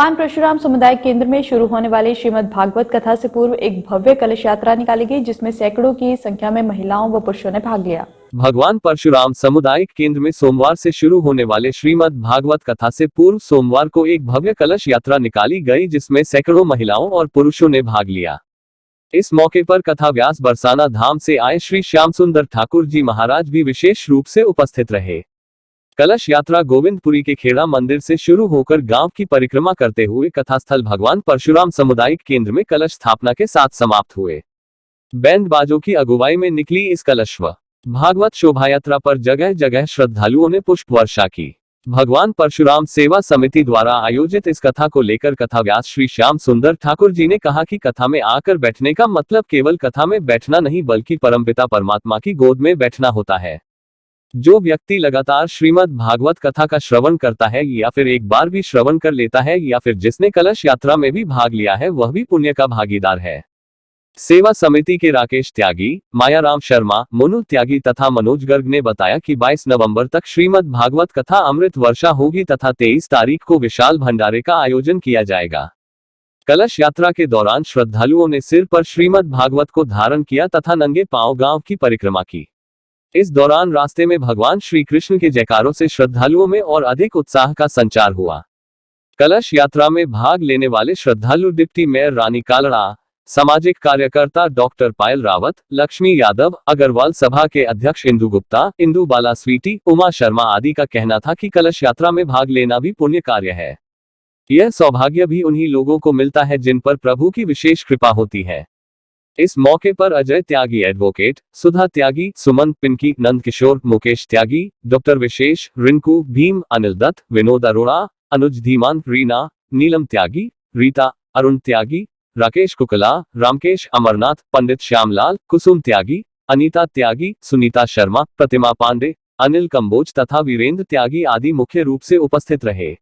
भगवान परशुराम सामुदायिक केंद्र में शुरू होने वाली श्रीमद् भागवत कथा से पूर्व एक भव्य कलश यात्रा निकाली गई, जिसमें सैकड़ों की संख्या में महिलाओं व पुरुषों ने भाग लिया। भगवान परशुराम सामुदायिक केंद्र में सोमवार से शुरू होने वाले श्रीमद् भागवत कथा से पूर्व सोमवार को एक भव्य कलश यात्रा निकाली गई, जिसमें सैकड़ों महिलाओं और पुरुषों ने भाग लिया। इस मौके पर कथा व्यास बरसाना धाम से आए श्री श्याम सुंदर ठाकुर जी महाराज भी विशेष रूप से उपस्थित रहे। कलश यात्रा गोविंदपुरी के खेड़ा मंदिर से शुरू होकर गांव की परिक्रमा करते हुए कथास्थल भगवान परशुराम सामुदायिक केंद्र में कलश स्थापना के साथ समाप्त हुए। बैंड बाजों की अगुवाई में निकली इस कलश व भागवत शोभायात्रा पर जगह जगह श्रद्धालुओं ने पुष्प वर्षा की। भगवान परशुराम सेवा समिति द्वारा आयोजित इस कथा को लेकर कथा व्यास श्री श्याम सुंदर ठाकुर जी ने कहा कि कथा में आकर बैठने का मतलब केवल कथा में बैठना नहीं, बल्कि परमपिता परमात्मा की गोद में बैठना होता है। जो व्यक्ति लगातार श्रीमद् भागवत कथा का श्रवण करता है या फिर एक बार भी श्रवण कर लेता है या फिर जिसने कलश यात्रा में भी भाग लिया है, वह भी पुण्य का भागीदार है। सेवा समिति के राकेश त्यागी, मायाराम शर्मा, मोनू त्यागी तथा मनोज गर्ग ने बताया कि 22 नवंबर तक श्रीमद् भागवत कथा अमृत वर्षा होगी तथा 23 तारीख को विशाल भंडारे का आयोजन किया जाएगा। कलश यात्रा के दौरान श्रद्धालुओं ने सिर पर श्रीमद् भागवत को धारण किया तथा नंगे पांव गांव की परिक्रमा की। इस दौरान रास्ते में भगवान श्री कृष्ण के जयकारों से श्रद्धालुओं में और अधिक उत्साह का संचार हुआ। कलश यात्रा में भाग लेने वाले श्रद्धालु डिप्टी मेयर रानी कालड़ा, सामाजिक कार्यकर्ता डॉक्टर पायल रावत, लक्ष्मी यादव, अग्रवाल सभा के अध्यक्ष इंदु गुप्ता, इंदु बाला स्वीटी, उमा शर्मा आदि का कहना था कि कलश यात्रा में भाग लेना भी पुण्य कार्य है। यह सौभाग्य भी उन्हीं लोगों को मिलता है जिन पर प्रभु की विशेष कृपा होती है। इस मौके पर अजय त्यागी एडवोकेट, सुधा त्यागी, सुमन पिंकी, नंद किशोर, मुकेश त्यागी, डॉक्टर विशेष, रिंकू, भीम, अनिल दत्त, विनोद अरोड़ा, अनुज धीमान, रीना, नीलम त्यागी, रीता, अरुण त्यागी, राकेश कुकला, रामकेश अमरनाथ, पंडित श्यामलाल, कुसुम त्यागी, अनीता त्यागी, सुनीता शर्मा, प्रतिमा पांडे, अनिल कंबोज तथा वीरेंद्र त्यागी आदि मुख्य रूप से उपस्थित रहे।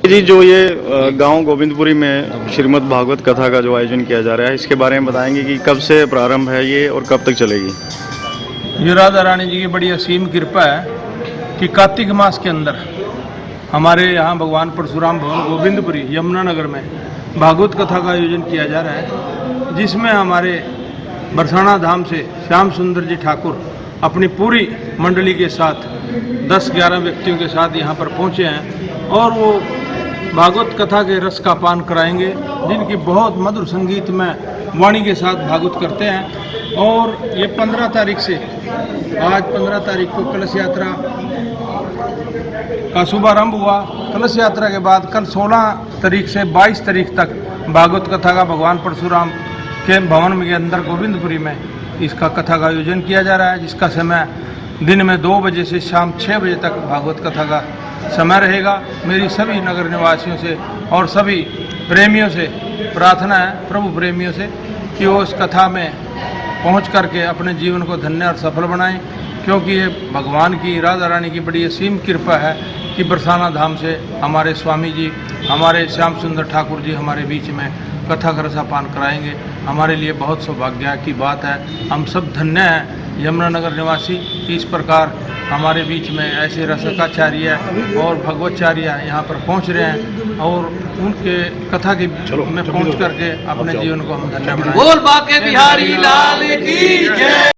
जी, जो ये गांव गोविंदपुरी में श्रीमद् भागवत कथा का जो आयोजन किया जा रहा है, इसके बारे में बताएंगे कि कब से प्रारंभ है ये और कब तक चलेगी। ये राधा रानी जी की बड़ी असीम कृपा है कि कार्तिक मास के अंदर हमारे यहाँ भगवान परशुराम भवन गोविंदपुरी यमुनानगर में भागवत कथा का आयोजन किया जा रहा है, जिसमें हमारे बरसाना धाम से श्याम सुंदर जी ठाकुर अपनी पूरी मंडली के साथ 10-11 व्यक्तियों के साथ यहाँ पर पहुँचे हैं और वो भागवत कथा के रस का पान कराएंगे, जिनकी बहुत मधुर संगीत में वाणी के साथ भागवत करते हैं। और ये 15 तारीख से, आज 15 तारीख को कलश यात्रा का शुभारंभ हुआ। कलश यात्रा के बाद कल 16 तारीख से 22 तारीख तक भागवत कथा का भगवान परशुराम के भवन के अंदर गोविंदपुरी में इसका कथा का आयोजन किया जा रहा है, जिसका समय दिन में 2 बजे से शाम 6 बजे तक भागवत कथा का समय रहेगा। मेरी सभी नगर निवासियों से और सभी प्रेमियों से प्रार्थना है, प्रभु प्रेमियों से, कि वो इस कथा में पहुंच करके अपने जीवन को धन्य और सफल बनाएं, क्योंकि ये भगवान की, राधा रानी की बड़ी असीम कृपा है कि बरसाना धाम से हमारे स्वामी जी हमारे श्याम सुंदर ठाकुर जी हमारे बीच में कथा का रसापान कराएंगे। हमारे लिए बहुत सौभाग्य की बात है। हम सब धन्य हैं यमुनानगर निवासी कि इस प्रकार हमारे बीच में ऐसे रसकाचार्य और भगवताचार्य यहाँ पर पहुँच रहे हैं और उनके कथा के में पहुँच करके अपने जीवन को हम धन्य बनाएंगे। बोल बाके बिहारी लाल की जय।